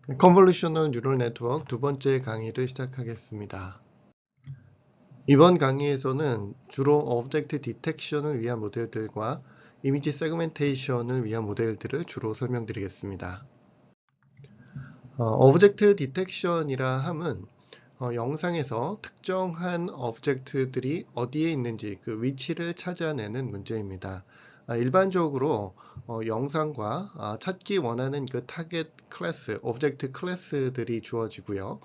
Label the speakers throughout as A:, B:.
A: 컨볼루셔널 뉴럴 네트워크 두 번째 강의를 시작하겠습니다. 이번 강의에서는 주로 오브젝트 디텍션을 위한 모델들과 이미지 세그멘테이션을 위한 모델들을 주로 설명드리겠습니다. 오브젝트 디텍션이라 함은 영상에서 특정한 오브젝트들이 어디에 있는지 그 위치를 찾아내는 문제입니다. 일반적으로 영상과 찾기 원하는 그 타겟 클래스, 오브젝트 클래스들이 주어지고요.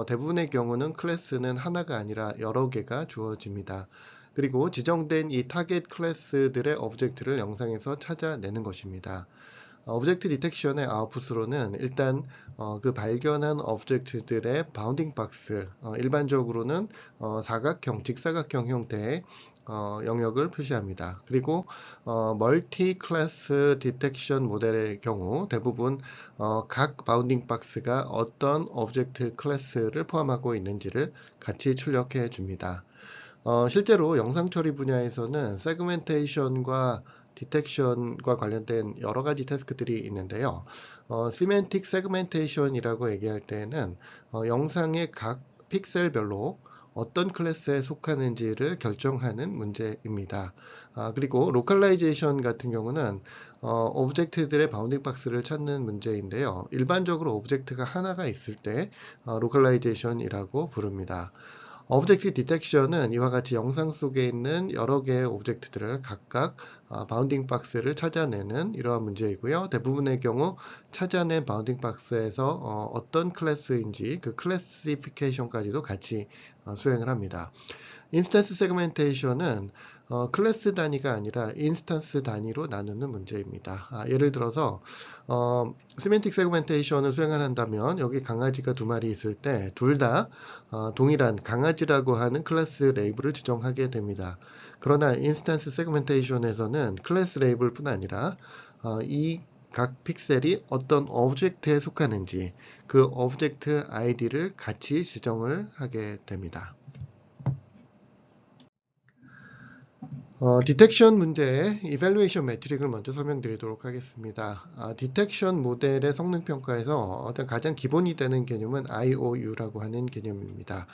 A: 대부분의 경우는 클래스는 하나가 아니라 여러 개가 주어집니다. 그리고 지정된 이 타겟 클래스들의 오브젝트를 영상에서 찾아내는 것입니다. 오브젝트 디텍션의 아웃풋으로는 일단 그 발견한 오브젝트들의 바운딩 박스, 일반적으로는 사각형, 직사각형 형태의 영역을 표시합니다. 그리고 멀티 클래스 디텍션 모델의 경우 대부분 각 바운딩 박스가 어떤 오브젝트 클래스를 포함하고 있는지를 같이 출력해 줍니다. 실제로 영상 처리 분야에서는 세그멘테이션과 디텍션과 관련된 여러 가지 태스크들이 있는데요. 시멘틱 세그멘테이션이라고 얘기할 때는 영상의 각 픽셀별로 어떤 클래스에 속하는지를 결정하는 문제입니다. 그리고 로컬라이제이션 같은 경우는 오브젝트들의 바운딩 박스를 찾는 문제인데요. 일반적으로 오브젝트가 하나가 있을 때 로컬라이제이션이라고 부릅니다. 오브젝트 디텍션은 이와 같이 영상 속에 있는 여러 개의 오브젝트들을 각각 바운딩 박스를 찾아내는 이러한 문제이고요. 대부분의 경우 찾아낸 바운딩 박스에서 어떤 클래스인지 그 클래시피케이션까지도 같이 수행을 합니다. 인스턴스 세그멘테이션은 클래스 단위가 아니라 인스턴스 단위로 나누는 문제입니다. 예를 들어서 시멘틱 세그멘테이션을 수행을 한다면 여기 강아지가 두 마리 있을 때 둘 다 동일한 강아지라고 하는 클래스 레이블을 지정하게 됩니다. 그러나 인스턴스 세그멘테이션에서는 클래스 레이블뿐 아니라 이 각 픽셀이 어떤 오브젝트에 속하는지 그 오브젝트 아이디를 같이 지정을 하게 됩니다. 디텍션 문제의 이밸루에이션 매트릭을 먼저 설명드리도록 하겠습니다. 디텍션 모델의 성능 평가에서 어떤 가장 기본이 되는 개념은 IOU라고 하는 개념입니다.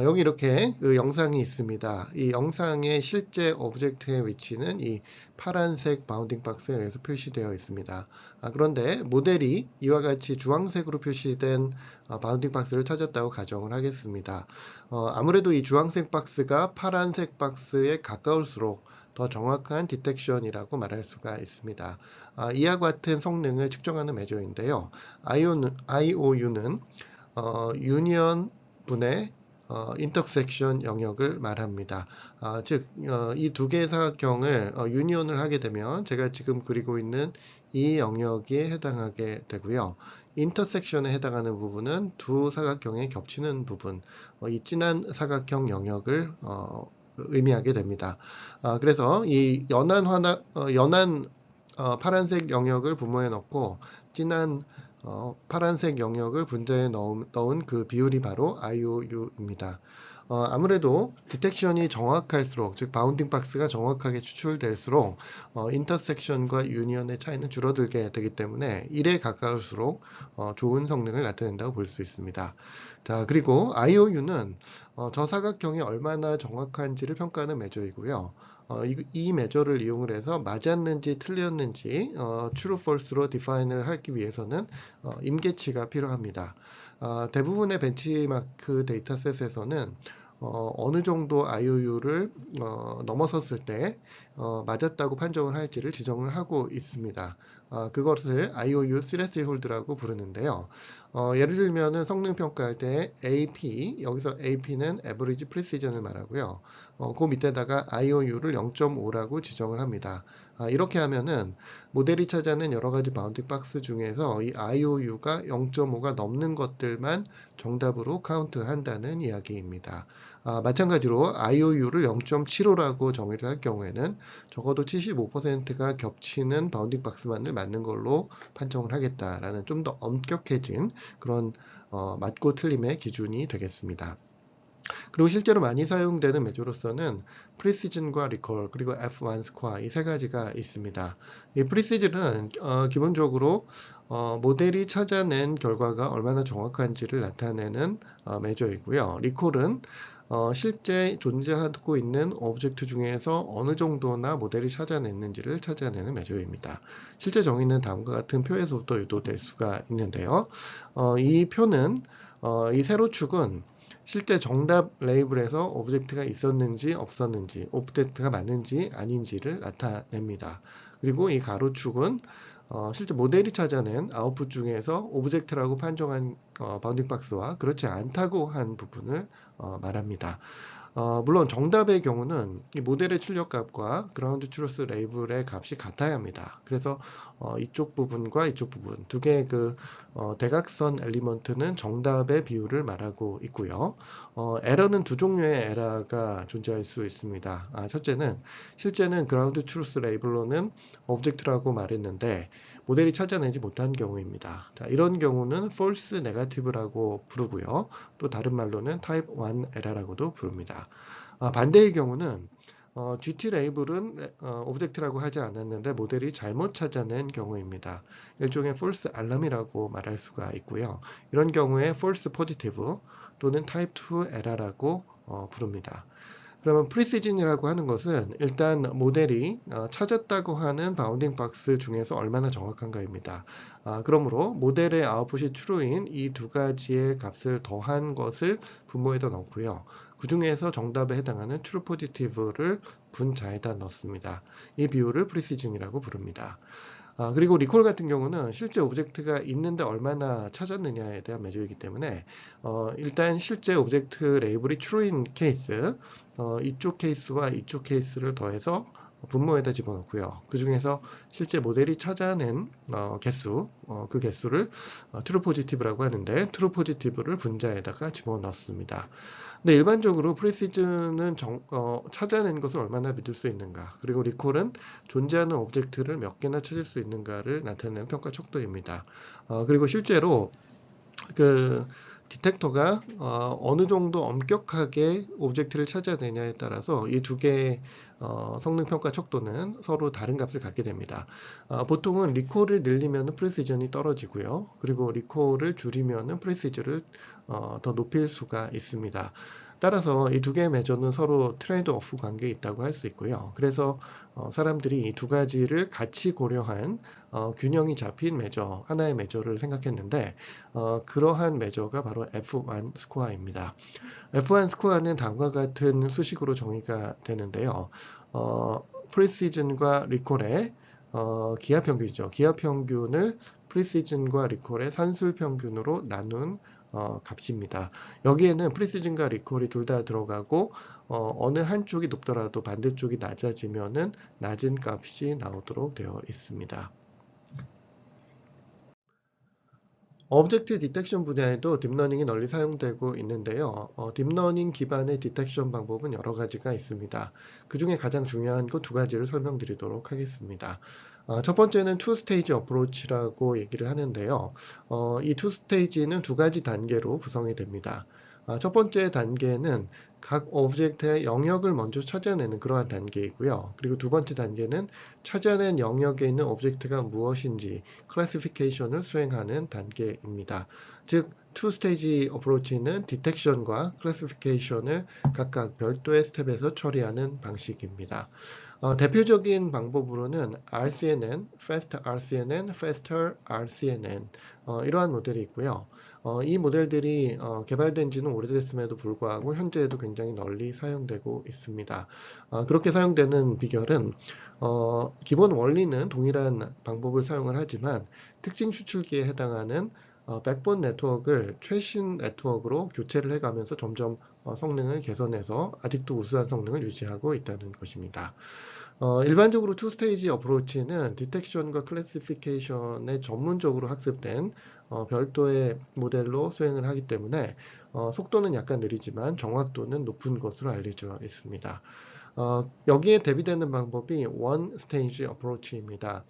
A: 여기 이렇게 그 영상이 있습니다. 이 영상의 실제 오브젝트의 위치는 이 파란색 바운딩 박스에 의해서 표시되어 있습니다. 그런데 모델이 이와 같이 주황색으로 표시된 바운딩 박스를 찾았다고 가정을 하겠습니다. 아무래도 이 주황색 박스가 파란색 박스에 가까울수록 더 정확한 디텍션이라고 말할 수가 있습니다. 이와 같은 성능을 측정하는 매저인데요. IOU는 유니언 분의 인터섹션 영역을 말합니다. 즉, 이 두 개의 사각형을 유니온을 하게 되면 제가 지금 그리고 있는 이 영역에 해당하게 되고요. 인터섹션에 해당하는 부분은 두 사각형에 겹치는 부분, 이 진한 사각형 영역을 의미하게 됩니다. 그래서 이 연한 파란색 영역을 분모해 넣고 진한 파란색 영역을 분자에 넣은 그 비율이 바로 IOU입니다. 아무래도 디텍션이 정확할수록, 즉 바운딩 박스가 정확하게 추출될수록 인터섹션과 유니언의 차이는 줄어들게 되기 때문에 1에 가까울수록 좋은 성능을 나타낸다고 볼 수 있습니다. 자, 그리고 IOU는 저 사각형이 얼마나 정확한지를 평가하는 매저이고요. 이 매저를 이용을 해서 맞았는지 틀렸는지 true, false로 디파인을 하기 위해서는 임계치가 필요합니다. 대부분의 벤치마크 데이터셋에서는 어느 정도 IOU를 넘어섰을 때 맞았다고 판정을 할지를 지정을 하고 있습니다. 그것을 IOU threshold라고 부르는데요. 예를 들면은 성능 평가할 때 AP, 여기서 AP는 Average Precision을 말하고요. 그 밑에다가 IOU를 0.5라고 지정을 합니다. 이렇게 하면은 모델이 찾아낸 여러 가지 바운딩 박스 중에서 이 IOU가 0.5가 넘는 것들만 정답으로 카운트한다는 이야기입니다. 마찬가지로 IOU를 0.75라고 정의를 할 경우에는 적어도 75%가 겹치는 바운딩 박스만을 맞는 걸로 판정을 하겠다라는 좀 더 엄격해진 그런 맞고 틀림의 기준이 되겠습니다. 그리고 실제로 많이 사용되는 메저로서는 프리시즌과 리콜 그리고 F1 스코어 이 세 가지가 있습니다. 이 프리시즌은 기본적으로 모델이 찾아낸 결과가 얼마나 정확한지를 나타내는 메저이고요. 리콜은 실제 존재하고 있는 오브젝트 중에서 어느 정도나 모델이 찾아냈는지를 찾아내는 메저입니다. 실제 정의는 다음과 같은 표에서부터 유도될 수가 있는데요. 이 표는 이 세로축은 실제 정답 레이블에서 오브젝트가 있었는지 없었는지, 오브젝트가 맞는지 아닌지를 나타냅니다. 그리고 이 가로축은 실제 모델이 찾아낸 아웃풋 중에서 오브젝트라고 판정한 바운딩 박스와 그렇지 않다고 한 부분을 말합니다. 물론 정답의 경우는 이 모델의 출력값과 그라운드 트루스 레이블의 값이 같아야 합니다. 그래서 이쪽 부분과 이쪽 부분 두 개의 그 대각선 엘리먼트는 정답의 비율을 말하고 있고요. 에러는 두 종류의 에러가 존재할 수 있습니다. 첫째는 실제는 그라운드 트루스 레이블로는 오브젝트라고 말했는데 모델이 찾아내지 못한 경우입니다. 자, 이런 경우는 false negative라고 부르고요. 또 다른 말로는 type 1 에러라고도 부릅니다. 반대의 경우는 GT 레이블은 오브젝트라고 하지 않았는데 모델이 잘못 찾아낸 경우입니다. 일종의 false alarm이라고 말할 수가 있고요. 이런 경우에 false positive 또는 type 2 에러라고 부릅니다. 그러면 프리시즌이라고 하는 것은 일단 모델이 찾았다고 하는 바운딩 박스 중에서 얼마나 정확한가입니다. 그러므로 모델의 아웃풋이 true인 이 두 가지의 값을 더한 것을 분모에다 넣고요. 그 중에서 정답에 해당하는 true positive를 분자에다 넣습니다. 이 비율을 프리시즌이라고 부릅니다. 그리고 리콜 같은 경우는 실제 오브젝트가 있는데 얼마나 찾았느냐에 대한 메저이기 때문에 일단 실제 오브젝트 레이블이 true인 케이스, 이쪽 케이스와 이쪽 케이스를 더해서 분모에다 집어넣고요. 그 중에서 실제 모델이 찾아낸 개수, 그 개수를 true positive라고 하는데 true positive를 분자에다가 집어넣습니다. 근데 일반적으로 프리시즌은 찾아낸 것을 얼마나 믿을 수 있는가, 그리고 리콜은 존재하는 오브젝트를 몇 개나 찾을 수 있는가를 나타내는 평가 척도입니다. 그리고 실제로 그 디텍터가 어느 정도 엄격하게 오브젝트를 찾아내냐에 따라서 이 두 개의 성능 평가 척도는 서로 다른 값을 갖게 됩니다. 보통은 리콜을 늘리면 프리시전이 떨어지고요. 그리고 리콜을 줄이면 프리시전을 더 높일 수가 있습니다. 따라서 이 두 개의 메저는 서로 트레이드 오프 관계에 있다고 할 수 있고요. 그래서 사람들이 이 두 가지를 같이 고려한 균형이 잡힌 메저, 하나의 메저를 생각했는데 그러한 메저가 바로 F1 스코어입니다. F1 스코어는 다음과 같은 수식으로 정의가 되는데요. 프리시즌과 리콜의 기하평균이죠. 기하평균을 프리시즌과 리콜의 산술평균으로 나눈 값입니다. 여기에는 프리시즌과 리콜이 둘 다 들어가고 어느 한쪽이 높더라도 반대쪽이 낮아지면은 낮은 값이 나오도록 되어 있습니다. 오브젝트 디텍션 분야에도 딥러닝이 널리 사용되고 있는데요. 딥러닝 기반의 디텍션 방법은 여러 가지가 있습니다. 그 중에 가장 중요한 것 두 가지를 설명드리도록 하겠습니다. 첫 번째는 투 스테이지 어프로치라고 얘기를 하는데요. 이 투 스테이지는 두 가지 단계로 구성이 됩니다. 첫 번째 단계는 각 오브젝트의 영역을 먼저 찾아내는 그러한 단계이고요. 그리고 두 번째 단계는 찾아낸 영역에 있는 오브젝트가 무엇인지 클래시피케이션을 수행하는 단계입니다. 즉, 투 스테이지 어프로치는 디텍션과 클래시피케이션을 각각 별도의 스텝에서 처리하는 방식입니다. 대표적인 방법으로는 RCNN, Fast RCNN, Faster RCNN 이러한 모델이 있고요. 이 모델들이 개발된 지는 오래됐음에도 불구하고 현재에도 굉장히 널리 사용되고 있습니다. 그렇게 사용되는 비결은 기본 원리는 동일한 방법을 사용을 하지만 특징 추출기에 해당하는 백본 네트워크를 최신 네트워크로 교체를 해가면서 점점 성능을 개선해서 아직도 우수한 성능을 유지하고 있다는 것입니다. 일반적으로 투 스테이지 어프로치는 디텍션과 클래시피케이션에 전문적으로 학습된 별도의 모델로 수행을 하기 때문에 속도는 약간 느리지만 정확도는 높은 것으로 알려져 있습니다. 여기에 대비되는 방법이 원 스테이지 어프로치입니다.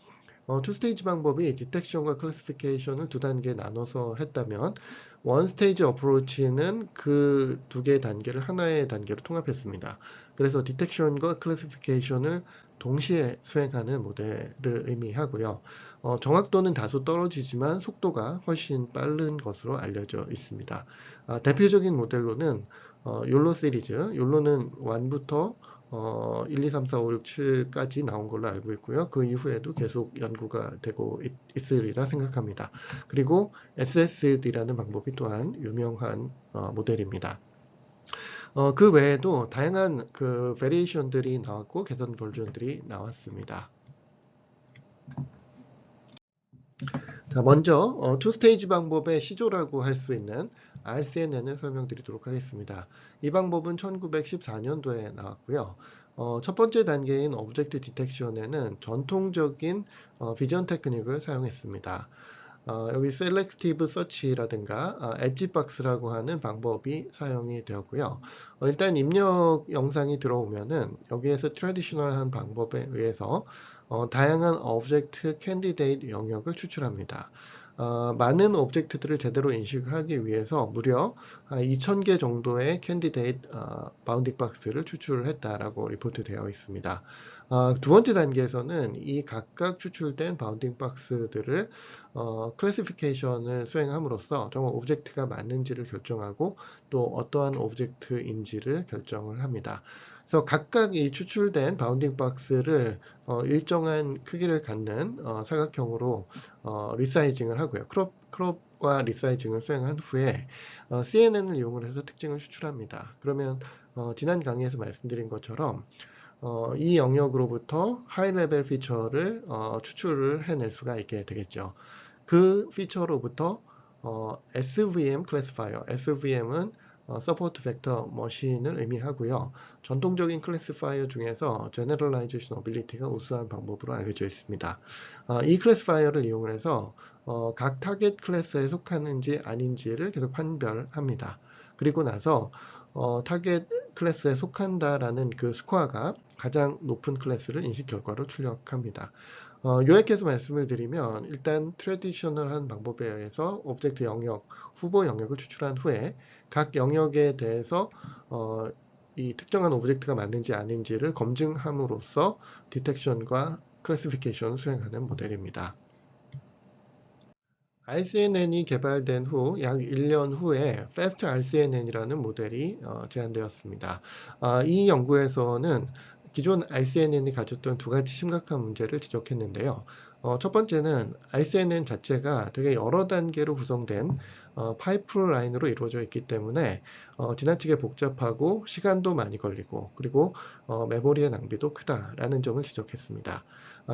A: 투스테이지 방법이 디텍션과 클래시피케이션을 두 단계 나눠서 했다면 원 스테이지 어프로치는 그 두 개의 단계를 하나의 단계로 통합했습니다. 그래서 디텍션과 클래시피케이션을 동시에 수행하는 모델을 의미하고요. 정확도는 다소 떨어지지만 속도가 훨씬 빠른 것으로 알려져 있습니다. 대표적인 모델로는 욜로 시리즈, 욜로는 1부터 1, 2, 3, 4, 5, 6, 7까지 나온 걸로 알고 있고요. 그 이후에도 계속 연구가 되고 있으리라 생각합니다. 그리고 SSD라는 방법이 또한 유명한 모델입니다. 그 외에도 다양한 그 베리에이션들이 나왔고 개선 버전들이 나왔습니다. 자, 먼저 투 스테이지 방법의 시조라고 할 수 있는 RCNN을 설명드리도록 하겠습니다. 이 방법은 1914년도에 나왔고요. 첫 번째 단계인 오브젝트 디텍션에는 전통적인 비전 테크닉을 사용했습니다. 여기 셀렉티브 서치라든가 엣지박스라고 하는 방법이 사용이 되었고요. 일단 입력 영상이 들어오면은 여기에서 트래디셔널한 방법에 의해서 다양한 오브젝트 캔디데이트 영역을 추출합니다. 많은 오브젝트들을 제대로 인식을 하기 위해서 무려 2000개 정도의 캔디데이트 바운딩 박스를 추출을 했다라고 리포트되어 있습니다. 두 번째 단계에서는 이 각각 추출된 바운딩 박스들을 클래시피케이션을 수행함으로써 정말 오브젝트가 맞는지를 결정하고 또 어떠한 오브젝트인지를 결정을 합니다. 그래서 각각 이 추출된 바운딩 박스를 일정한 크기를 갖는 사각형으로 리사이징을 하고요. 크롭과 리사이징을 수행한 후에 CNN을 이용을 해서 특징을 추출합니다. 그러면 지난 강의에서 말씀드린 것처럼 이 영역으로부터 하이 레벨 피처를 추출을 해낼 수가 있게 되겠죠. 그 피처로부터 SVM 클래시파이어, SVM은 서포트 벡터 머신을 의미하고요. 전통적인 클래시파이어 중에서 제너럴라이제이션 어빌리티가 우수한 방법으로 알려져 있습니다. 이 클래시파이어를 이용해서 각 타겟 클래스에 속하는지 아닌지를 계속 판별합니다. 그리고 나서 타겟 클래스에 속한다라는 그 스코어가 가장 높은 클래스를 인식 결과로 출력합니다. 요약해서 말씀을 드리면 일단 트래디셔널한 방법에 의해서 오브젝트 영역, 후보 영역을 추출한 후에 각 영역에 대해서 이 특정한 오브젝트가 맞는지 아닌지를 검증함으로써 디텍션과 클래시피케이션을 수행하는 모델입니다. RCNN이 개발된 후 약 1년 후에 Fast RCNN이라는 모델이 제안되었습니다. 이 연구에서는 기존 RCNN이 가졌던 두 가지 심각한 문제를 지적했는데요. 첫 번째는 RCNN 자체가 되게 여러 단계로 구성된 파이프라인으로 이루어져 있기 때문에 지나치게 복잡하고 시간도 많이 걸리고 그리고 메모리의 낭비도 크다라는 점을 지적했습니다.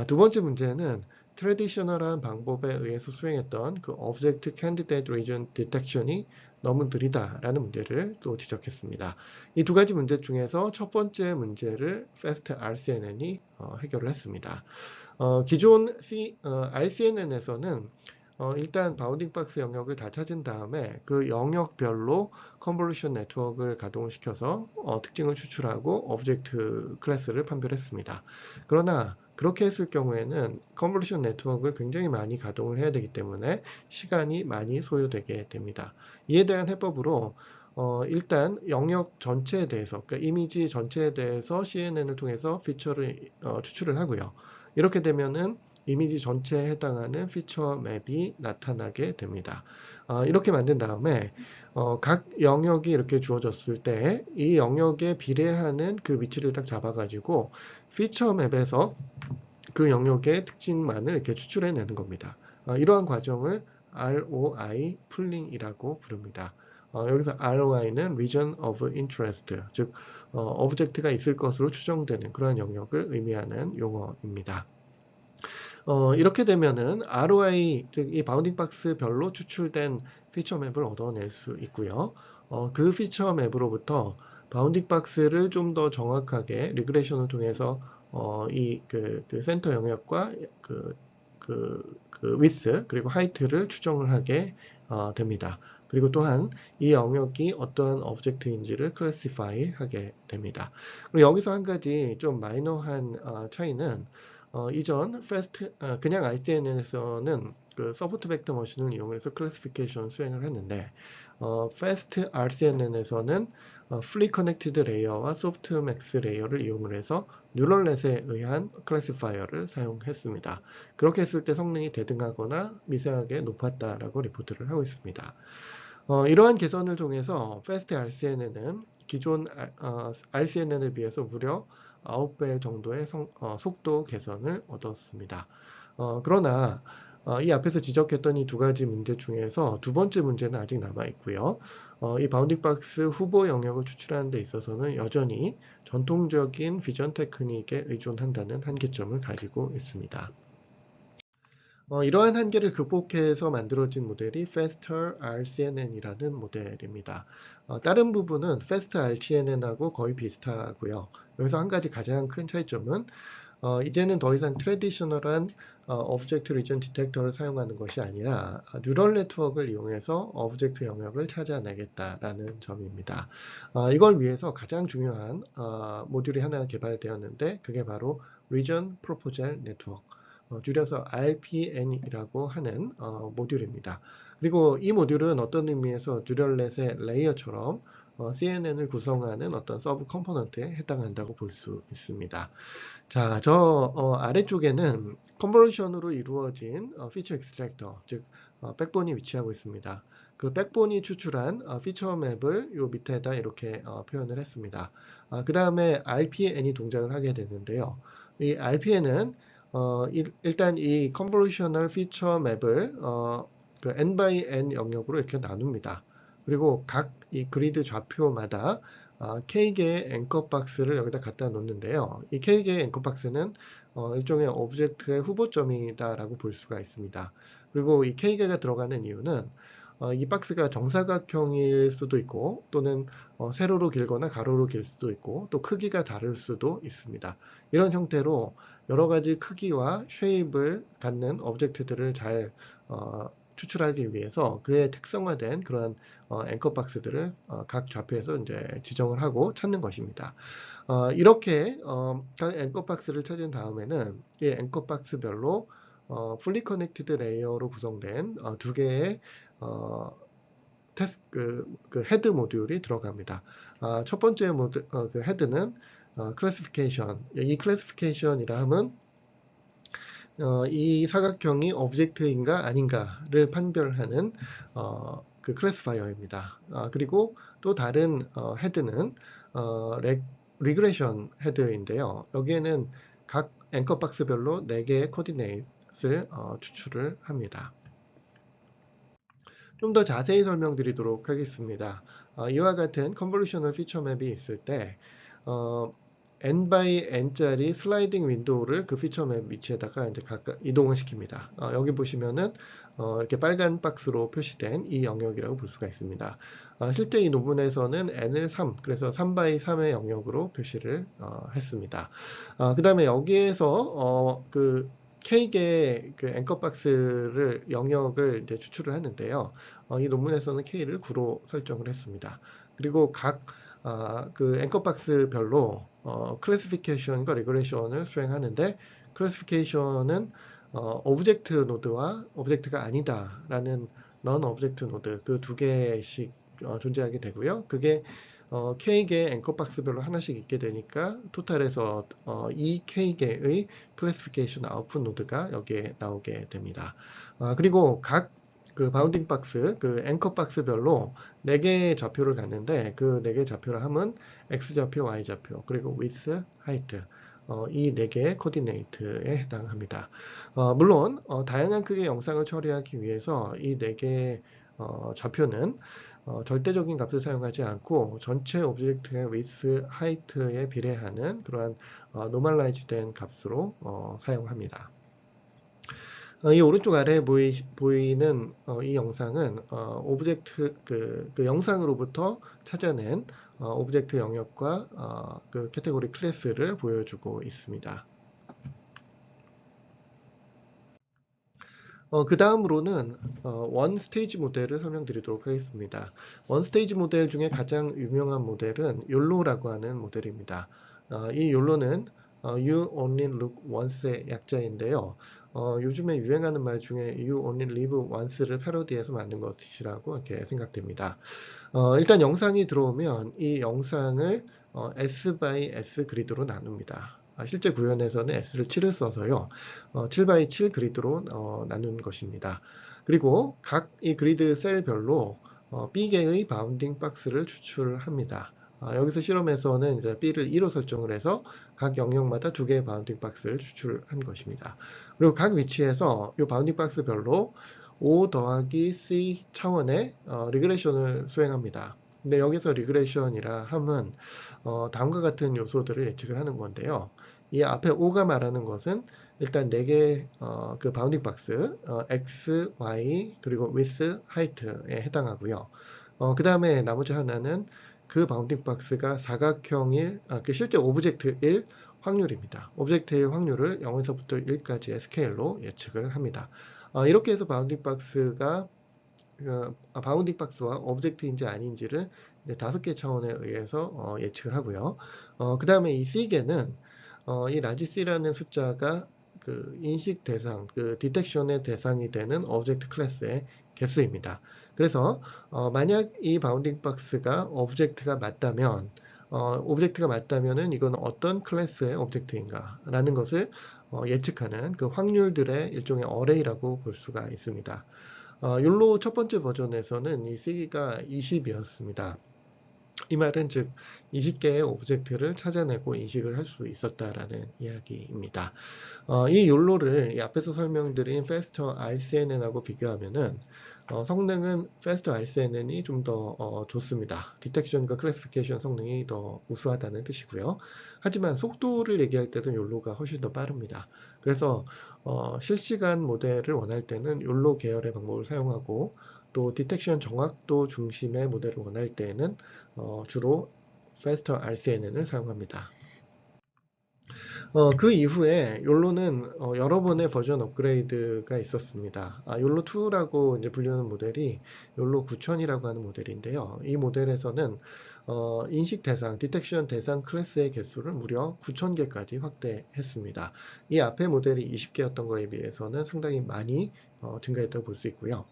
A: 두 번째 문제는 트래디셔널한 방법에 의해서 수행했던 그 Object Candidate Region Detection이 너무 느리다라는 문제를 또 지적했습니다. 이 두 가지 문제 중에서 첫 번째 문제를 Fast RCNN이 해결을 했습니다. 기존 RCNN에서는 일단 바운딩 박스 영역을 다 찾은 다음에 그 영역별로 컨볼루션 네트워크를 가동을 시켜서 특징을 추출하고 오브젝트 클래스를 판별했습니다. 그러나 그렇게 했을 경우에는 컨볼루션 네트워크를 굉장히 많이 가동을 해야 되기 때문에 시간이 많이 소요되게 됩니다. 이에 대한 해법으로 일단 영역 전체에 대해서, 그러니까 이미지 전체에 대해서 CNN을 통해서 피처를 추출을 하고요. 이렇게 되면은 이미지 전체에 해당하는 피처 맵이 나타나게 됩니다. 이렇게 만든 다음에 각 영역이 이렇게 주어졌을 때 이 영역에 비례하는 그 위치를 딱 잡아가지고 피처 맵에서 그 영역의 특징만을 이렇게 추출해내는 겁니다. 이러한 과정을 ROI 풀링이라고 부릅니다. 여기서 ROI는 Region of Interest, 즉 오브젝트가 있을 것으로 추정되는 그러한 영역을 의미하는 용어입니다. 이렇게 되면은 ROI, 즉 이 바운딩 박스별로 추출된 피처 맵을 얻어낼 수 있고요. 그 피처 맵으로부터 바운딩 박스를 좀 더 정확하게 리그레이션을 통해서 그 센터 영역과 width 그리고 height를 추정을 하게 됩니다. 그리고 또한 이 영역이 어떠한 오브젝트인지를 클래시파이 하게 됩니다. 그리고 여기서 한 가지 좀 마이너한 차이는 이전 그냥 ICNN에서는 그 서포트 벡터 머신을 이용해서 클래시피케이션 수행을 했는데 Fast RCNN에서는 Fully Connected 레이어와 소프트맥스 레이어를 이용을 해서 뉴럴넷에 의한 클래시파이어를 사용했습니다. 그렇게 했을 때 성능이 대등하거나 미세하게 높았다라고 리포트를 하고 있습니다. 이러한 개선을 통해서 Fast RCNN은 기존 RCNN에 비해서 무려 9배 정도의 속도 개선을 얻었습니다. 그러나 이 앞에서 지적했던 이 두 가지 문제 중에서 두 번째 문제는 아직 남아 있고요. 이 바운딩 박스 후보 영역을 추출하는 데 있어서는 여전히 전통적인 비전 테크닉에 의존한다는 한계점을 가지고 있습니다. 이러한 한계를 극복해서 만들어진 모델이 Faster RCNN이라는 모델입니다. 다른 부분은 Fast RCNN하고 거의 비슷하고요. 여기서 한 가지 가장 큰 차이점은 이제는 더 이상 트래디셔널한 오브젝트 리전 디텍터를 사용하는 것이 아니라 뉴럴 네트워크를 이용해서 오브젝트 영역을 찾아내겠다라는 점입니다. 이걸 위해서 가장 중요한 모듈이 하나 개발되었는데 그게 바로 Region Proposal Network, 줄여서 RPN이라고 하는 모듈입니다. 그리고 이 모듈은 어떤 의미에서 뉴럴넷의 레이어처럼 CNN을 구성하는 어떤 서브 컴포넌트에 해당한다고 볼 수 있습니다. 자, 아래쪽에는 컨볼루션으로 이루어진 피처 익스트랙터, 즉 백본이 위치하고 있습니다. 그 백본이 추출한 피처 맵을 요 밑에다 이렇게 표현을 했습니다. 그 다음에 RPN이 동작을 하게 되는데요. 이 RPN은 일단 이 컨볼루셔널 피처 맵을 그 n by n 영역으로 이렇게 나눕니다. 그리고 각 이 그리드 좌표마다 K개의 앵커 박스를 여기다 갖다 놓는데요. 이 K개의 앵커 박스는 일종의 오브젝트의 후보점이다라고 볼 수가 있습니다. 그리고 이 K개가 들어가는 이유는 이 박스가 정사각형일 수도 있고 또는 세로로 길거나 가로로 길 수도 있고 또 크기가 다를 수도 있습니다. 이런 형태로 여러 가지 크기와 쉐입을 갖는 오브젝트들을 잘 추출하기 위해서 그의 특성화된 그런 앵커 박스들을 각 좌표에서 이제 지정을 하고 찾는 것입니다. 이렇게 각 앵커 박스를 찾은 다음에는 이 앵커 박스별로 fully connected 레이어로 구성된 두 개의 그 헤드 모듈이 들어갑니다. 첫 번째 그 헤드는 클래시피케이션. 이 클래시피케이션이라 함은 이 사각형이 오브젝트인가 아닌가를 판별하는 그 클래시파이어입니다. 그리고 또 다른 헤드는 리그레션 헤드인데요. 여기에는 각 앵커 박스별로 4개의 코디네이트를 추출을 합니다. 좀 더 자세히 설명드리도록 하겠습니다. 이와 같은 컨볼루셔널 피처 맵이 있을 때 n by n짜리 슬라이딩 윈도우를 그 피처 맵 위치에다가 이제 각각 이동을 시킵니다. 여기 보시면은 이렇게 빨간 박스로 표시된 이 영역이라고 볼 수가 있습니다. 실제 이 논문에서는 n을 3, 그래서 3 by 3의 영역으로 표시를 했습니다. 그 다음에 여기에서 그 K개 그 앵커 박스를 영역을 이제 추출을 하는데요. 이 논문에서는 K를 9로 설정을 했습니다. 그리고 각 그 앵커 박스별로 클래시피케이션과 리그레션을 수행하는데 클래시피케이션은 오브젝트 노드와 오브젝트가 아니다라는 넌 오브젝트 노드 그 두 개씩 존재하게 되고요. 그게 K개 앵커 박스별로 하나씩 있게 되니까 토탈에서 이 K개의 클래시피케이션 아웃풋 노드가 여기에 나오게 됩니다. 그리고 각 그 바운딩 박스, 그 앵커 박스별로 4개의 좌표를 갖는데 그 4개의 좌표를 하면 X좌표, Y좌표, 그리고 width, height 이 4개의 코디네이트에 해당합니다. 물론 다양한 크기의 영상을 처리하기 위해서 이 4개의 좌표는 절대적인 값을 사용하지 않고 전체 오브젝트의 width, height에 비례하는 그러한 노멀라이즈된 값으로 사용합니다. 이 오른쪽 아래에 보이는 이 영상은 오브젝트 그 영상으로부터 찾아낸 오브젝트 영역과 그 카테고리 클래스를 보여주고 있습니다. 그 다음으로는 원 스테이지 모델을 설명드리도록 하겠습니다. 원 스테이지 모델 중에 가장 유명한 모델은 욜로라고 하는 모델입니다. 이 욜로는 You only look once의 약자인데요. 요즘에 유행하는 말 중에 You only live once를 패러디해서 만든 것이라고 이렇게 생각됩니다. 일단 영상이 들어오면 이 영상을 S by S 그리드로 나눕니다. 실제 구현에서는 S를 7을 써서요. 7 by 7 그리드로 나눈 것입니다. 그리고 각 이 그리드 셀별로 B개의 바운딩 박스를 추출합니다. 여기서 실험에서는 이제 B를 2로 설정을 해서 각 영역마다 2개의 바운딩 박스를 추출한 것입니다. 그리고 각 위치에서 이 바운딩 박스별로 O 더하기 C 차원의 리그레션을 수행합니다. 근데 여기서 리그레션이라 함은 다음과 같은 요소들을 예측을 하는 건데요. 이 앞에 O가 말하는 것은 일단 4개 그 바운딩 박스 X, Y 그리고 width, height에 해당하고요. 그 다음에 나머지 하나는 그 바운딩 박스가 사각형일 그 실제 오브젝트일 확률입니다. 오브젝트일 확률을 0에서부터 1까지의 스케일로 예측을 합니다. 이렇게 해서 바운딩 박스가 바운딩 박스와 오브젝트인지 아닌지를 5개 차원에 의해서 예측을 하고요. 그 다음에 이 C개는 이 라지 C라는 숫자가 그 인식 대상, 그 디텍션의 대상이 되는 오브젝트 클래스의 개수입니다. 그래서 만약 이 바운딩 박스가 오브젝트가 맞다면 오브젝트가 맞다면은 이건 어떤 클래스의 오브젝트인가 라는 것을 예측하는 그 확률들의 일종의 어레이라고 볼 수가 있습니다. 욜로 첫 번째 버전에서는 이 C가 20이었습니다. 이 말은 즉 20개의 오브젝트를 찾아내고 인식을 할 수 있었다라는 이야기입니다. 이 욜로를 이 앞에서 설명드린 Faster RCNN하고 비교하면은 성능은 Faster RCNN이 좀 더 좋습니다. 디텍션과 클래시피케이션 성능이 더 우수하다는 뜻이고요. 하지만 속도를 얘기할 때도 욜로가 훨씬 더 빠릅니다. 그래서 실시간 모델을 원할 때는 욜로 계열의 방법을 사용하고 또 디텍션 정확도 중심의 모델을 원할 때에는 주로 Faster RCNN을 사용합니다. 그 이후에 욜로는 여러 번의 버전 업그레이드가 있었습니다. 욜로2라고 이제 불리는 모델이 욜로 9000이라고 하는 모델인데요. 이 모델에서는 인식 대상, 디텍션 대상 클래스의 개수를 무려 9000개까지 확대했습니다. 이 앞에 모델이 20개였던 거에 비해서는 상당히 많이 증가했다고 볼 수 있고요.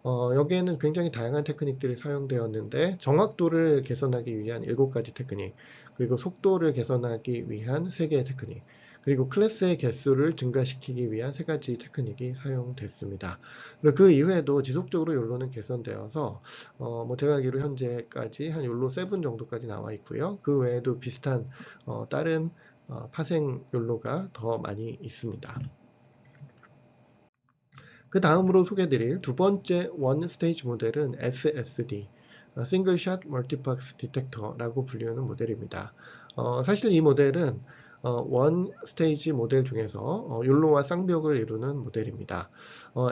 A: 여기에는 굉장히 다양한 테크닉들이 사용되었는데 정확도를 개선하기 위한 7가지 테크닉, 그리고 속도를 개선하기 위한 3개의 테크닉, 그리고 클래스의 개수를 증가시키기 위한 3가지 테크닉이 사용됐습니다. 그리고 그 이후에도 지속적으로 욜로는 개선되어서 뭐 제가 알기로 현재까지 한 욜로 7 정도까지 나와 있고요. 그 외에도 비슷한 다른 파생 욜로가 더 많이 있습니다. 그 다음으로 소개드릴 두 번째 원 스테이지 모델은 SSD, Single Shot Multiplex Detector라고 불리는 모델입니다. 사실 이 모델은 원 스테이지 모델 중에서 욜로와 쌍벽을 이루는 모델입니다.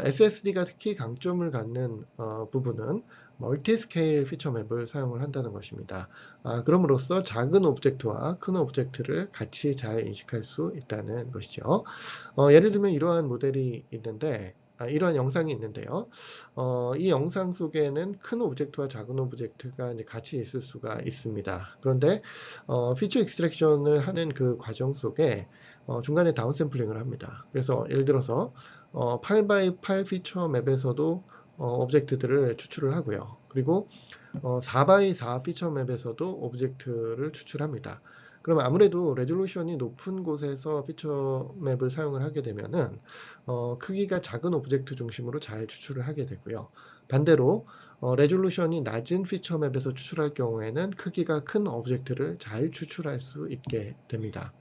A: SSD가 특히 강점을 갖는 부분은 멀티 스케일 피처 맵을 사용을 한다는 것입니다. 그럼으로써 작은 오브젝트와 큰 오브젝트를 같이 잘 인식할 수 있다는 것이죠. 예를 들면 이러한 모델이 있는데 이러한 영상이 있는데요. 이 영상 속에는 큰 오브젝트와 작은 오브젝트가 이제 같이 있을 수가 있습니다. 그런데 피처 익스트랙션을 하는 그 과정 속에 중간에 다운샘플링을 합니다. 그래서 예를 들어서 8x8 피처 맵에서도 오브젝트들을 추출을 하고요. 그리고 4x4 피처 맵에서도 오브젝트를 추출합니다. 그러면 아무래도 레졸루션이 높은 곳에서 피처 맵을 사용을 하게 되면은 크기가 작은 오브젝트 중심으로 잘 추출을 하게 되고요. 반대로 레졸루션이 낮은 피처 맵에서 추출할 경우에는 크기가 큰 오브젝트를 잘 추출할 수 있게 됩니다.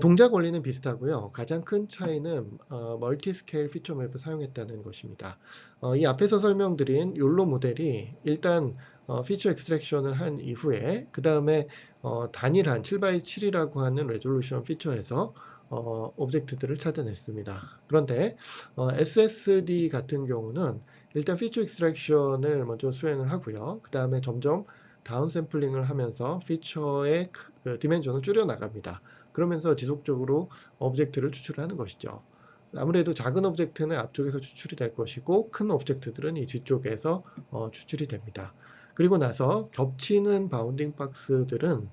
A: 동작 원리는 비슷하고요. 가장 큰 차이는 멀티 스케일 피처 맵을 사용했다는 것입니다. 이 앞에서 설명드린 욜로 모델이 일단 피처 익스트랙션을 한 이후에 그 다음에 단일한 7x7이라고 하는 레졸루션 피처에서 오브젝트들을 찾아냈습니다. 그런데 SSD 같은 경우는 일단 피처 익스트랙션을 먼저 수행을 하고요. 그 다음에 점점 다운샘플링을 하면서 피처의 그 디멘전을 줄여 나갑니다. 그러면서 지속적으로 오브젝트를 추출하는 것이죠. 아무래도 작은 오브젝트는 앞쪽에서 추출이 될 것이고 큰 오브젝트들은 이 뒤쪽에서 추출이 됩니다. 그리고 나서 겹치는 바운딩 박스들은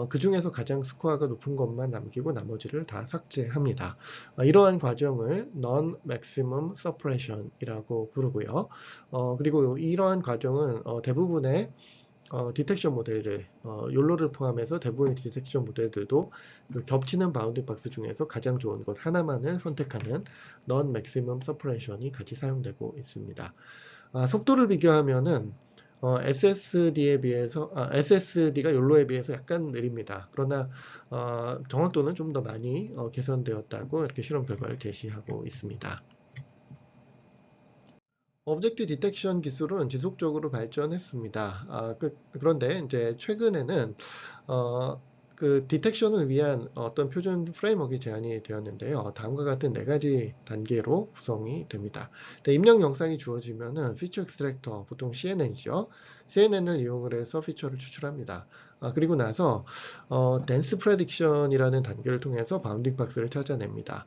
A: 그 중에서 가장 스코어가 높은 것만 남기고 나머지를 다 삭제합니다. 이러한 과정을 Non-Maximum Suppression이라고 부르고요. 그리고 이러한 과정은 대부분의 디텍션 모델들, 욜로를 포함해서 대부분의 디텍션 모델들도 그 겹치는 바운딩 박스 중에서 가장 좋은 것 하나만을 선택하는 Non-Maximum Suppression이 같이 사용되고 있습니다. 속도를 비교하면은 SSD에 비해서 SSD가 욜로에 비해서 약간 느립니다. 그러나 정확도는 좀 더 많이 개선되었다고 이렇게 실험 결과를 제시하고 있습니다. 오브젝트 디텍션 기술은 지속적으로 발전했습니다. 그런데 이제 최근에는 어, 그 디텍션을 위한 어떤 표준 프레임워크가 제안이 되었는데요. 다음과 같은 네 가지 단계로 구성이 됩니다. 입력 영상이 주어지면은 피처 익스트랙터, 보통 CNN이죠. CNN을 이용을 해서 피처를 추출합니다. 그리고 나서 댄스 프레딕션이라는 단계를 통해서 바운딩 박스를 찾아냅니다.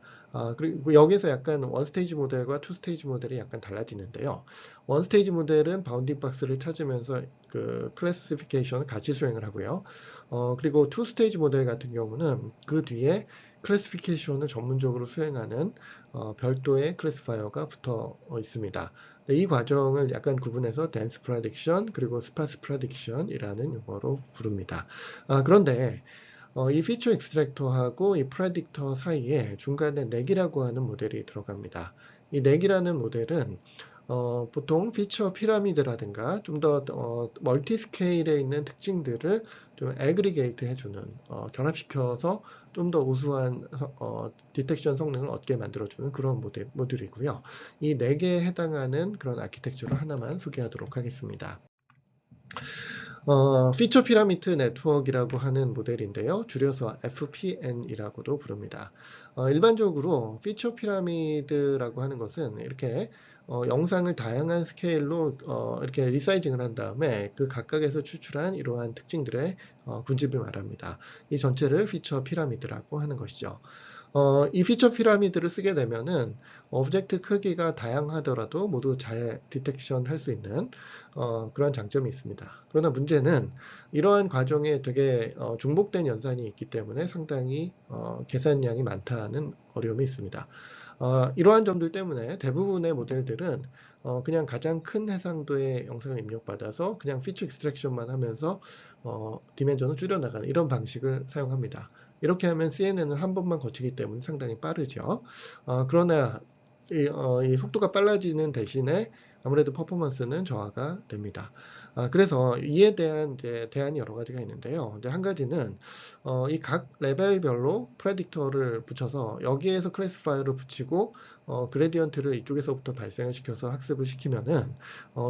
A: 그리고 여기서 약간 원 스테이지 모델과 투 스테이지 모델이 약간 달라지는데요. 원 스테이지 모델은 바운딩 박스를 찾으면서 그 클래시피케이션을 같이 수행을 하고요. 그리고 투 스테이지 모델 같은 경우는 그 뒤에 클래시피케이션을 전문적으로 수행하는 별도의 클래시파이어가 붙어 있습니다. 이 과정을 약간 구분해서 댄스 프레딕션 그리고 스파스 프레딕션이라는 용어로 부릅니다. 그런데 이 피처 익스트랙터하고 이 프레딕터 사이에 중간에 넥이라고 하는 모델이 들어갑니다. 이 넥이라는 모델은 보통 피처 피라미드라든가 좀 더 멀티 스케일에 있는 특징들을 좀 애그리게이트 해주는 결합시켜서 좀 더 우수한 디텍션 성능을 얻게 만들어주는 그런 모듈이고요. 이 4개에 해당하는 그런 아키텍처를 하나만 소개하도록 하겠습니다. 피처 피라미드 네트워크라고 하는 모델인데요. 줄여서 FPN이라고도 부릅니다. 일반적으로 피처 피라미드라고 하는 것은 이렇게 영상을 다양한 스케일로 이렇게 리사이징을 한 다음에 그 각각에서 추출한 이러한 특징들의 군집을 말합니다. 이 전체를 피처 피라미드라고 하는 것이죠. 이 피처 피라미드를 쓰게 되면은 오브젝트 크기가 다양하더라도 모두 잘 디텍션 할 수 있는 그런 장점이 있습니다. 그러나 문제는 이러한 과정에 되게 중복된 연산이 있기 때문에 상당히 계산량이 많다는 어려움이 있습니다. 이러한 점들 때문에 대부분의 모델들은 그냥 가장 큰 해상도의 영상을 입력받아서 그냥 피처 익스트랙션만 하면서 디멘전을 줄여나가는 이런 방식을 사용합니다. 이렇게 하면 CNN은 한 번만 거치기 때문에 상당히 빠르죠. 그러나 이 속도가 빨라지는 대신에 아무래도 퍼포먼스는 저하가 됩니다. 그래서 이에 대한 이제 대안이 여러 가지가 있는데요. 이제 한 가지는 이 각 레벨별로 프레딕터를 붙여서 여기에서 클래시파이어를 붙이고 그레디언트를 이쪽에서부터 발생을 시켜서 학습을 시키면은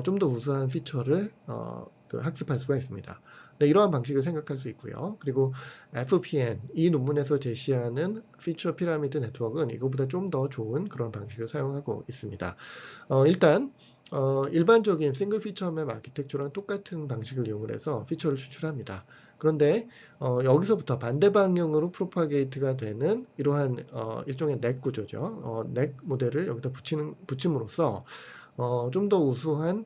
A: 좀 더 우수한 피처를 그 학습할 수가 있습니다. 네, 이러한 방식을 생각할 수 있고요. 그리고 FPN, 이 논문에서 제시하는 피처 피라미드 네트워크는 이거보다 좀 더 좋은 그런 방식을 사용하고 있습니다. 일단 일반적인 싱글 피처 맵 아키텍처랑 똑같은 방식을 이용을 해서 피처를 추출합니다. 그런데 여기서부터 반대 방향으로 프로파게이트가 되는 이러한 일종의 넥 구조죠. 넥 모델을 여기다 붙임으로써 좀 더 우수한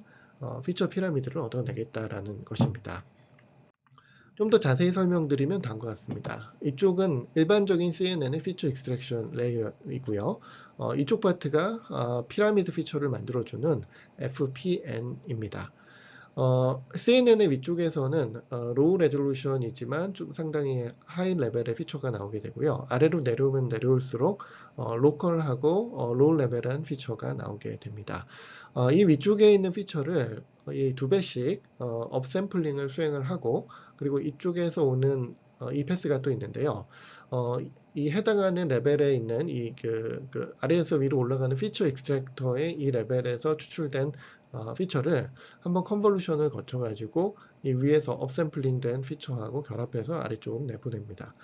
A: 피처 피라미드를 얻어내겠다라는 것입니다. 좀 더 자세히 설명드리면 다음과 같습니다. 이쪽은 일반적인 CNN의 피처 익스트랙션 레이어이고요. 이쪽 파트가 피라미드 피처를 만들어주는 FPN입니다. CNN의 위쪽에서는 로우 레졸루션이지만 좀 상당히 하이 레벨의 피처가 나오게 되고요. 아래로 내려오면 내려올수록 로컬하고 로우 레벨한 피처가 나오게 됩니다. 이 위쪽에 있는 피처를 이 2배씩 업샘플링을 수행을 하고 그리고 이쪽에서 오는 이 패스가 또 있는데요. 이 해당하는 레벨에 있는 그 아래에서 위로 올라가는 피처 익스트랙터의 이 레벨에서 추출된 피처를 한번 컨볼루션을 거쳐가지고 이 위에서 업샘플링 된 피처하고 결합해서 아래쪽 내보냅니다.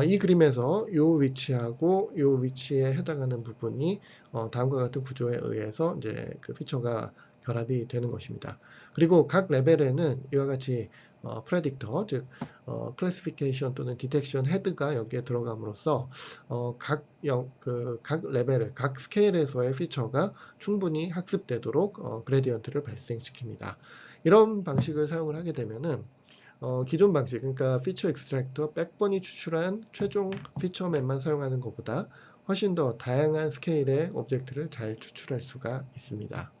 A: 이 그림에서 이 위치하고 이 위치에 해당하는 부분이 다음과 같은 구조에 의해서 이제 그 피처가 결합이 되는 것입니다. 그리고 각 레벨에는 이와 같이 프레딕터, 즉 클래시피케이션 또는 디텍션 헤드가 여기에 들어감으로써 각 레벨을, 각 스케일에서의 피처가 충분히 학습되도록 그레디언트를 발생시킵니다. 이런 방식을 사용을 하게 되면은 기존 방식, 그러니까 피처 익스트랙터 백번이 추출한 최종 피처 맵만 사용하는 것보다 훨씬 더 다양한 스케일의 오브젝트를 잘 추출할 수가 있습니다.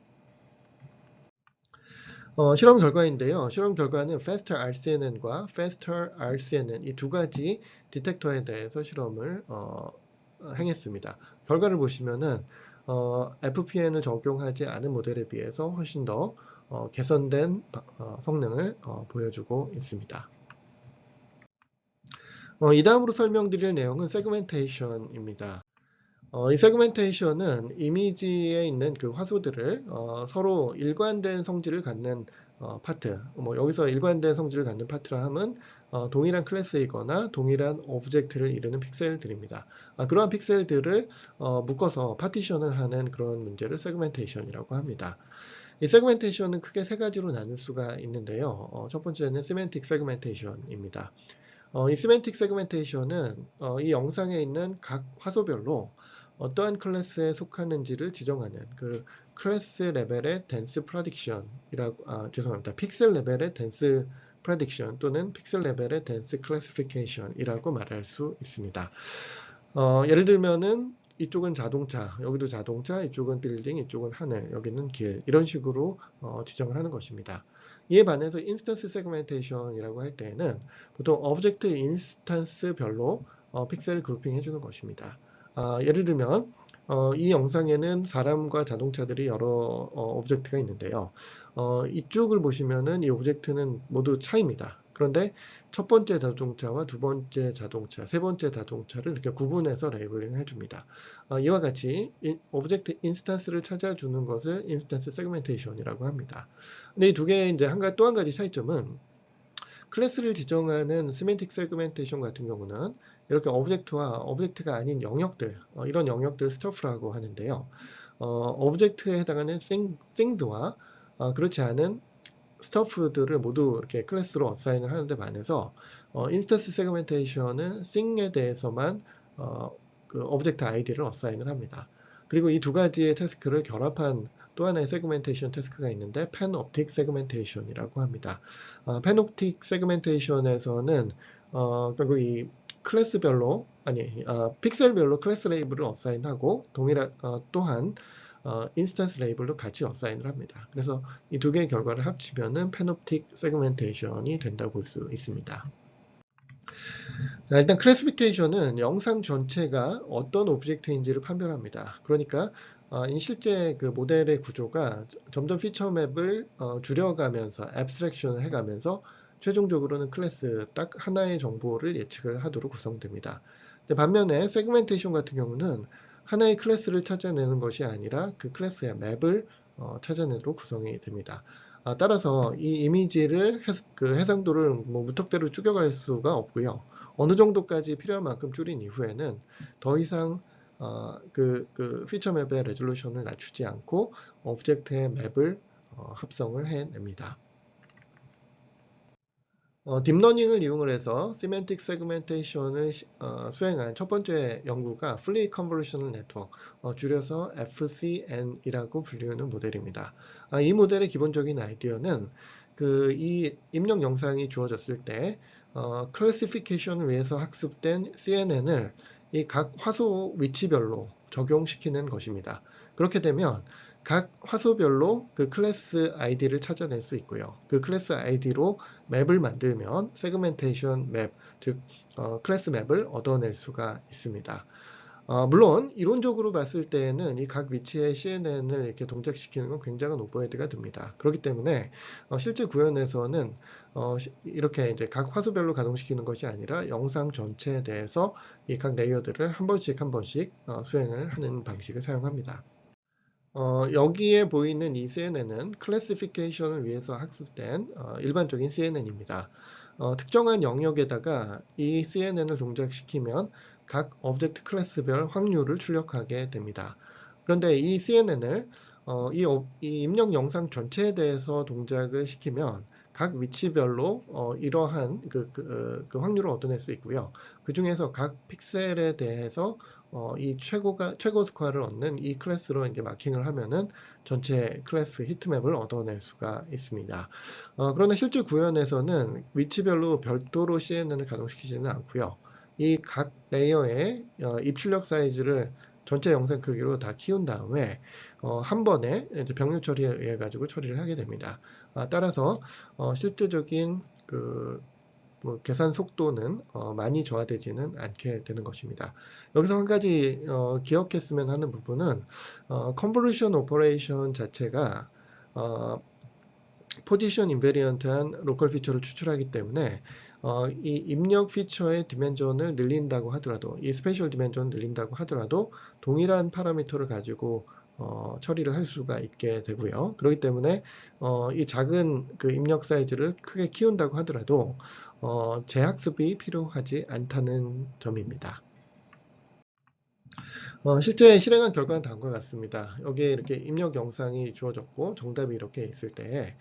A: 실험 결과인데요. 실험 결과는 Faster RCNN과 Faster RCNN 이 두 가지 디텍터에 대해서 실험을 행했습니다. 결과를 보시면은 FPN을 적용하지 않은 모델에 비해서 훨씬 더 개선된 성능을 보여주고 있습니다. 이 다음으로 설명드릴 내용은 세그멘테이션입니다. 이 세그멘테이션은 이미지에 있는 그 화소들을 서로 일관된 성질을 갖는 파트, 여기서 일관된 성질을 갖는 파트라 함은 동일한 클래스이거나 동일한 오브젝트를 이루는 픽셀들입니다. 그러한 픽셀들을 묶어서 파티션을 하는 그런 문제를 세그멘테이션이라고 합니다. 이 세그멘테이션은 크게 세 가지로 나눌 수가 있는데요. 첫 번째는 시멘틱 세그멘테이션입니다. 이 시멘틱 세그멘테이션은 이 영상에 있는 각 화소별로 어떠한 클래스에 속하는지를 지정하는 그 클래스 레벨의 덴스 프레딕션이라고 죄송합니다. 픽셀 레벨의 덴스 프레딕션 또는 픽셀 레벨의 덴스 클래시피케이션이라고 말할 수 있습니다. 예를 들면은 이쪽은 자동차, 여기도 자동차, 이쪽은 빌딩, 이쪽은 하늘, 여기는 길 이런 식으로 지정을 하는 것입니다. 이에 반해서 인스턴스 세그멘테이션이라고 할 때에는 보통 오브젝트 인스턴스별로 픽셀을 그룹핑 해주는 것입니다. 예를 들면 이 영상에는 사람과 자동차들이 여러 오브젝트가 있는데요. 이쪽을 보시면은 이 오브젝트는 모두 차입니다. 그런데 첫 번째 자동차와 두 번째 자동차, 세 번째 자동차를 이렇게 구분해서 레이블링을 해줍니다. 이와 같이 오브젝트 인스턴스를 찾아주는 것을 인스턴스 세그멘테이션이라고 합니다. 근데 이 두 개의 이제 또 한 가지 차이점은 클래스를 지정하는 시멘틱 세그멘테이션 같은 경우는 이렇게 오브젝트와 오브젝트가 아닌 영역들, 이런 영역들을 스터프라고 하는데요. 오브젝트에 해당하는 things와 그렇지 않은 스터프들을 모두 이렇게 클래스로 어사인을 하는데 반해서 인스턴스 세그멘테이션은 thing에 대해서만 그 오브젝트 아이디를 어사인을 합니다. 그리고 이 두 가지의 태스크를 결합한 또 하나의 세그멘테이션 태스크가 있는데 팬옵틱 세그멘테이션이라고 합니다. 팬옵틱 세그멘테이션에서는 결국 이 클래스별로 픽셀별로 클래스 레이블을 어사인하고 또한 인스턴스 레이블도 같이 어사인을 합니다. 그래서 이 두 개의 결과를 합치면은 팬옵틱 세그멘테이션이 된다고 볼 수 있습니다. 자, 일단 클래시피케이션은 영상 전체가 어떤 오브젝트인지를 판별합니다. 그러니까 이 실제 그 모델의 구조가 점점 피처 맵을 줄여가면서 앱스트랙션을 해가면서 최종적으로는 클래스 딱 하나의 정보를 예측을 하도록 구성됩니다. 반면에 세그멘테이션 같은 경우는 하나의 클래스를 찾아내는 것이 아니라 그 클래스의 맵을 찾아내도록 구성이 됩니다. 따라서 이 이미지를 그 해상도를 무턱대로 줄여갈 수가 없고요. 어느 정도까지 필요한 만큼 줄인 이후에는 더 이상 그 피처 맵의 레졸루션을 낮추지 않고 오브젝트의 맵을 합성을 해냅니다. 딥러닝을 이용을 해서 시멘틱 세그멘테이션을 수행한 첫 번째 연구가 Fully Convolutional Network, 줄여서 FCN이라고 불리우는 모델입니다. 이 모델의 기본적인 아이디어는 이 입력 영상이 주어졌을 때 클래시피케이션을 위해서 학습된 CNN을 이 각 화소 위치별로 적용시키는 것입니다. 그렇게 되면 각 화소별로 그 클래스 아이디를 찾아낼 수 있고요. 그 클래스 아이디로 맵을 만들면 세그멘테이션 맵, 즉 클래스 맵을 얻어낼 수가 있습니다. 물론 이론적으로 봤을 때에는 이 각 위치의 CNN을 이렇게 동작시키는 건 굉장한 오버헤드가 됩니다. 그렇기 때문에 실제 구현에서는 이렇게 이제 각 화소별로 가동시키는 것이 아니라 영상 전체에 대해서 이 각 레이어들을 한 번씩 수행을 하는 방식을 사용합니다. 여기에 보이는 이 CNN은 클래시피케이션을 위해서 학습된 일반적인 CNN입니다. 특정한 영역에다가 이 CNN을 동작시키면 각 오브젝트 클래스별 확률을 출력하게 됩니다. 그런데 이 CNN을 이 입력 영상 전체에 대해서 동작을 시키면 각 위치별로 이러한 그 확률을 얻어낼 수 있고요. 그 중에서 각 픽셀에 대해서 이 최고 스코어를 얻는 이 클래스로 이제 마킹을 하면은 전체 클래스 히트맵을 얻어낼 수가 있습니다. 그러나 실제 구현에서는 위치별로 별도로 CNN을 가동시키지는 않고요. 이 각 레이어의 입출력 사이즈를 전체 영상 크기로 다 키운 다음에 한 번에 이제 병렬 처리에 의해 가지고 처리를 하게 됩니다. 따라서 실제적인 뭐 계산 속도는 많이 저하되지는 않게 되는 것입니다. 여기서 한 가지 기억했으면 하는 부분은 컨볼루션 오퍼레이션 자체가 포지션 인베리언트한 로컬 피처를 추출하기 때문에 이 입력 피처의 디멘전을 늘린다고 하더라도, 이 스페셜 디멘전을 늘린다고 하더라도 동일한 파라미터를 가지고 처리를 할 수가 있게 되고요. 그렇기 때문에 이 작은 그 입력 사이즈를 크게 키운다고 하더라도 재학습이 필요하지 않다는 점입니다. 실제 실행한 결과는 다음과 같습니다. 여기에 이렇게 입력 영상이 주어졌고 정답이 이렇게 있을 때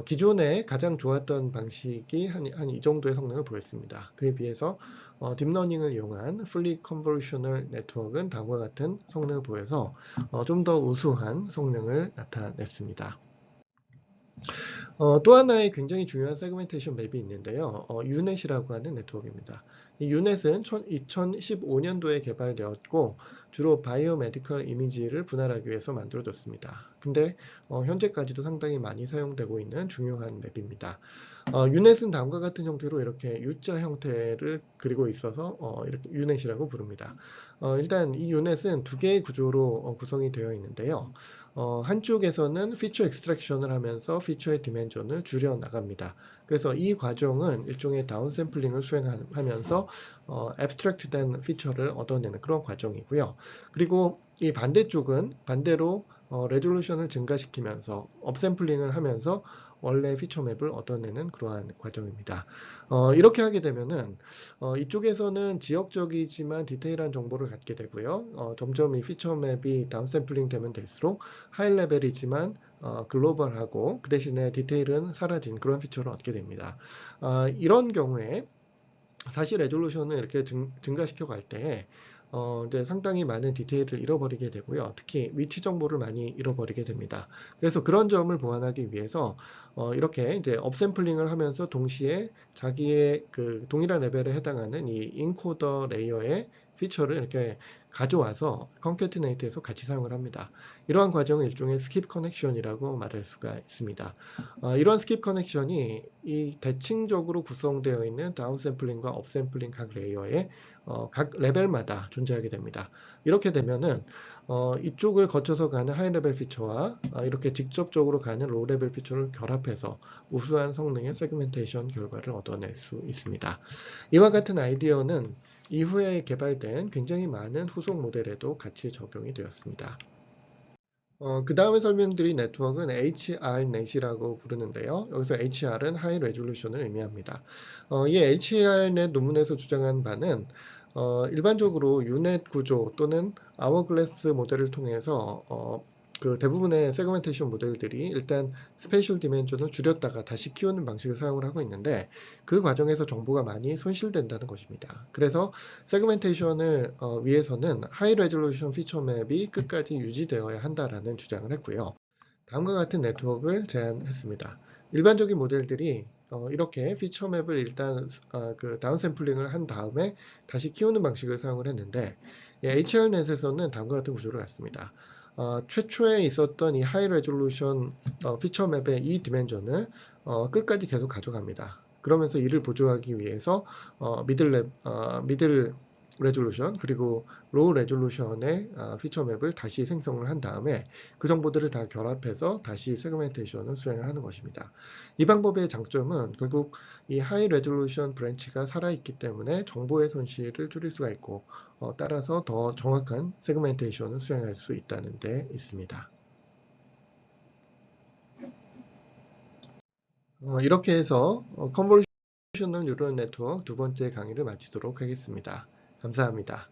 A: 기존에 가장 좋았던 방식이 한 이 정도의 성능을 보였습니다. 그에 비해서 딥러닝을 이용한 Fully Convolutional Network은 다음과 같은 성능을 보여서 좀 더 우수한 성능을 나타냈습니다. 또 하나의 굉장히 중요한 세그멘테이션 맵이 있는데요. 유넷이라고 하는 네트워크입니다. 이 유넷은 2015년도에 개발되었고 주로 바이오메디컬 이미지를 분할하기 위해서 만들어졌습니다. 근데 현재까지도 상당히 많이 사용되고 있는 중요한 맵입니다. 유넷은 다음과 같은 형태로 이렇게 U자 형태를 그리고 있어서 이렇게 유넷이라고 부릅니다. 일단 이 유넷은 두 개의 구조로 구성이 되어 있는데요. 한쪽에서는 피처 익스트랙션을 하면서 피처의 디멘전을 줄여 나갑니다. 그래서 이 과정은 일종의 다운샘플링을 수행하면서 앱스트랙트된 피처를 얻어내는 그런 과정이고요. 그리고 이 반대쪽은 반대로 레졸루션을 증가시키면서 업샘플링을 하면서 원래 피처 맵을 얻어내는 그러한 과정입니다. 이렇게 하게 되면은 이쪽에서는 지역적이지만 디테일한 정보를 갖게 되고요. 점점 이 피처 맵이 다운샘플링 되면 될수록 하이 레벨이지만 글로벌하고 그 대신에 디테일은 사라진 그런 피처를 얻게 됩니다. 이런 경우에 사실 레졸루션을 이렇게 증가시켜 갈 때 이제 상당히 많은 디테일을 잃어버리게 되고요. 특히 위치 정보를 많이 잃어버리게 됩니다. 그래서 그런 점을 보완하기 위해서 이렇게 이제 업샘플링을 하면서 동시에 자기의 그 동일한 레벨에 해당하는 이 인코더 레이어의 피처를 이렇게 가져와서 컨캐티네이트해서 같이 사용을 합니다. 이러한 과정은 일종의 스킵 커넥션이라고 말할 수가 있습니다. 이러한 스킵 커넥션이 이 대칭적으로 구성되어 있는 다운샘플링과 업샘플링 각 레이어의 각 레벨마다 존재하게 됩니다. 이렇게 되면은 이쪽을 거쳐서 가는 하이 레벨 피처와 이렇게 직접적으로 가는 로우 레벨 피처를 결합해서 우수한 성능의 세그멘테이션 결과를 얻어낼 수 있습니다. 이와 같은 아이디어는 이후에 개발된 굉장히 많은 후속 모델에도 같이 적용이 되었습니다. 그 다음에 설명드릴 네트워크는 HRNet이라고 부르는데요. 여기서 HR은 하이 레졸루션을 의미합니다. 이 HRNet 논문에서 주장한 바는 일반적으로 유넷 구조 또는 아워글래스 모델을 통해서 그 대부분의 세그멘테이션 모델들이 일단 스페셜 디멘전을 줄였다가 다시 키우는 방식을 사용을 하고 있는데 그 과정에서 정보가 많이 손실된다는 것입니다. 그래서 세그멘테이션을 위해서는 하이 레졸루션 피처 맵이 끝까지 유지되어야 한다라는 주장을 했고요. 다음과 같은 네트워크를 제안했습니다. 일반적인 모델들이 이렇게 피처 맵을 일단 그 다운샘플링을 한 다음에 다시 키우는 방식을 사용을 했는데 HR넷에서는 다음과 같은 구조를 갖습니다. 최초에 있었던 이 하이 레졸루션 피처 맵의 이 디멘전을 끝까지 계속 가져갑니다. 그러면서 이를 보조하기 위해서 미들 레졸루션 그리고 로우 레졸루션의 피처 맵을 다시 생성을 한 다음에 그 정보들을 다 결합해서 다시 세그멘테이션을 수행을 하는 것입니다. 이 방법의 장점은 결국 이 하이 레졸루션 브랜치가 살아있기 때문에 정보의 손실을 줄일 수가 있고 따라서 더 정확한 세그멘테이션을 수행할 수 있다는 데 있습니다. 이렇게 해서 컨볼루셔널 뉴럴 네트워크 두 번째 강의를 마치도록 하겠습니다. 감사합니다.